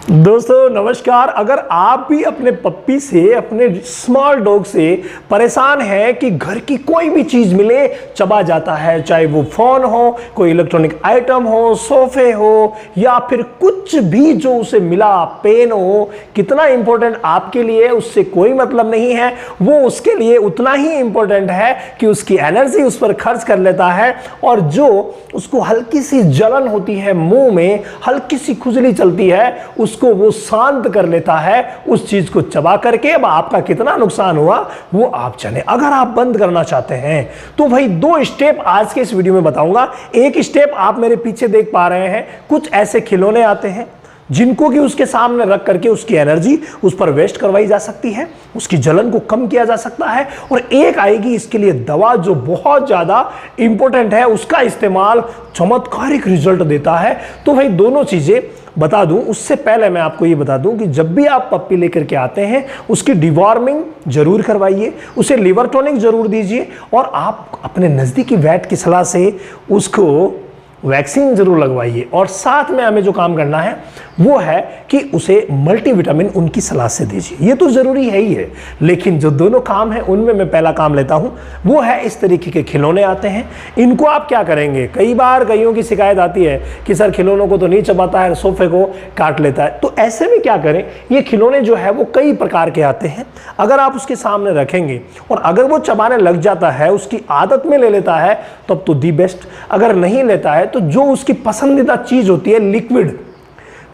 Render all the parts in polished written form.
दोस्तों नमस्कार। अगर आप भी अपने पप्पी से, अपने स्मॉल डॉग से परेशान हैं कि घर की कोई भी चीज मिले चबा जाता है, चाहे वो फोन हो, कोई इलेक्ट्रॉनिक आइटम हो, सोफे हो या फिर कुछ भी जो उसे मिला, पेन हो, कितना इंपॉर्टेंट आपके लिए उससे कोई मतलब नहीं है, वो उसके लिए उतना ही इंपॉर्टेंट है कि उसकी एनर्जी उस पर खर्च कर लेता है। और जो उसको हल्की सी जलन होती है, मुंह में हल्की सी खुजली चलती है, उसको वो शांत कर लेता है उस चीज को चबा करके। अब आपका कितना नुकसान हुआ वो आप जाने। अगर आप बंद करना चाहते हैं तो भाई 2 स्टेप आज के इस वीडियो में बताऊंगा। एक स्टेप आप मेरे पीछे देख पा रहे हैं, कुछ ऐसे खिलौने आते हैं जिनको कि उसके सामने रख करके उसकी एनर्जी उस पर वेस्ट करवाई जा सकती है, उसकी जलन को कम किया जा सकता है। और एक आएगी इसके लिए दवा जो बहुत ज्यादा इंपॉर्टेंट है, उसका इस्तेमाल चमत्कारिक रिजल्ट देता है। तो भाई दोनों चीजें बता दूं, उससे पहले मैं आपको ये बता दूं कि जब भी आप पप्पी लेकर के आते हैं उसकी डिवॉर्मिंग जरूर करवाइए, उसे लिवर टॉनिक जरूर दीजिए और आप अपने नज़दीकी वेट की सलाह से उसको वैक्सीन जरूर लगवाइए। और साथ में हमें जो काम करना है वो है कि उसे मल्टीविटामिन उनकी सलाह से दीजिए। ये तो जरूरी है ही है, लेकिन जो दोनों काम है उनमें मैं पहला काम लेता हूं वो है इस तरीके के खिलौने आते हैं। इनको आप क्या करेंगे, कई बार कईयों की शिकायत आती है कि सर खिलौनों को तो नहीं चबाता है, सोफे को काट लेता है। तो ऐसे में क्या करें, ये खिलौने जो है वो कई प्रकार के आते हैं। अगर आप उसके सामने रखेंगे और अगर वो चबाने लग जाता है, उसकी आदत में ले लेता है, तब तो दी बेस्ट। अगर नहीं लेता है तो जो उसकी पसंदीदा चीज होती है लिक्विड,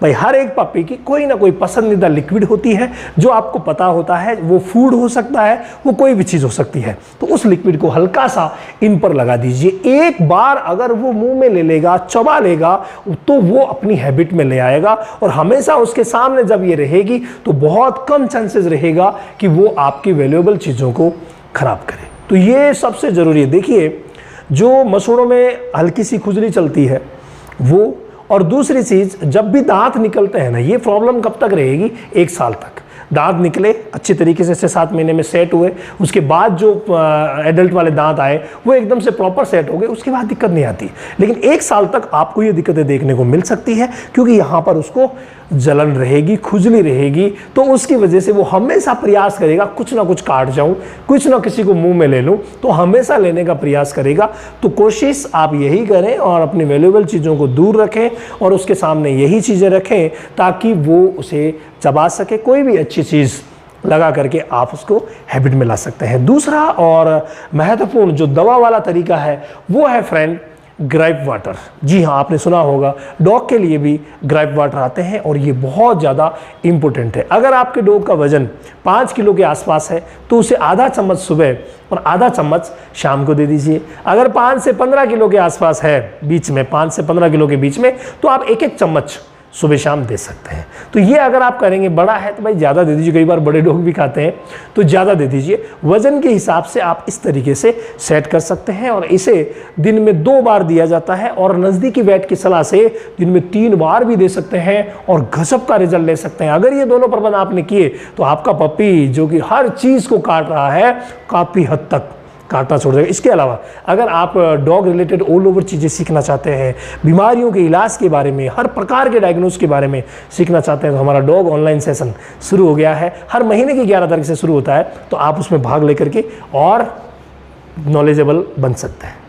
भाई हर एक पप्पी की कोई ना कोई पसंदीदा लिक्विड होती है जो आपको पता होता है। वो फूड हो सकता है, वो कोई भी चीज हो सकती है। तो उस लिक्विड को हल्का सा इन पर लगा दीजिए। एक बार अगर वो मुंह में ले लेगा, चबा लेगा, तो वो अपनी हैबिट में ले आएगा और हमेशा उसके सामने जब ये रहेगी तो बहुत कम चांसेस रहेगा कि वो आपकी वैल्यूएबल चीजों को खराब करे। तो ये सबसे जरूरी है। देखिए, जो मसूड़ों में हल्की सी खुजली चलती है वो, और दूसरी चीज जब भी दांत निकलते हैं ना, ये प्रॉब्लम कब तक रहेगी, 1 साल तक। दांत निकले अच्छी तरीके से 6-7 महीने में सेट हुए, उसके बाद जो एडल्ट वाले दांत आए वो एकदम से प्रॉपर सेट हो गए, उसके बाद दिक्कत नहीं आती। लेकिन 1 साल तक आपको ये दिक्कतें देखने को मिल सकती है, क्योंकि यहाँ पर उसको जलन रहेगी, खुजली रहेगी। तो उसकी वजह से वो हमेशा प्रयास करेगा कुछ ना कुछ काट जाऊं, कुछ ना किसी को मुंह में ले लूं, तो हमेशा लेने का प्रयास करेगा। तो कोशिश आप यही करें और अपनी वैल्यूएबल चीज़ों को दूर रखें और उसके सामने यही चीज़ें रखें ताकि वो उसे चबा सके। कोई भी अच्छी चीज़ लगा करके आप उसको हैबिट में ला सकते हैं। दूसरा और महत्वपूर्ण जो दवा वाला तरीका है वो है फ्रेंड, ग्रेप वाटर। जी हाँ, आपने सुना होगा, डॉग के लिए भी ग्रेप वाटर आते हैं और ये बहुत ज़्यादा इंपॉर्टेंट है। अगर आपके डॉग का वजन 5 किलो के आसपास है तो उसे आधा चम्मच सुबह और आधा चम्मच शाम को दे दीजिए। अगर 5 से 15 किलो के आसपास है, बीच में 5 से 15 किलो के बीच में, तो आप 1-1 चम्मच सुबह शाम दे सकते हैं। तो ये अगर आप करेंगे, बड़ा है तो भाई ज़्यादा दे दीजिए, कई बार बड़े डॉग भी खाते हैं तो ज़्यादा दे दीजिए। वजन के हिसाब से आप इस तरीके से सेट कर सकते हैं और इसे दिन में 2 बार दिया जाता है और नज़दीकी वेट की सलाह से दिन में 3 बार भी दे सकते हैं और गजब का रिजल्ट ले सकते हैं। अगर ये दोनों प्रबंध आपने किए तो आपका पप्पी जो कि हर चीज़ को काट रहा है, काफ़ी हद तक काटना छोड़ देगा। इसके अलावा अगर आप डॉग रिलेटेड ऑल ओवर चीज़ें सीखना चाहते हैं, बीमारियों के इलाज के बारे में, हर प्रकार के डायग्नोस के बारे में सीखना चाहते हैं, तो हमारा डॉग ऑनलाइन सेशन शुरू हो गया है। हर महीने की 11 तारीख से शुरू होता है, तो आप उसमें भाग लेकर के और नॉलेजेबल बन सकते हैं।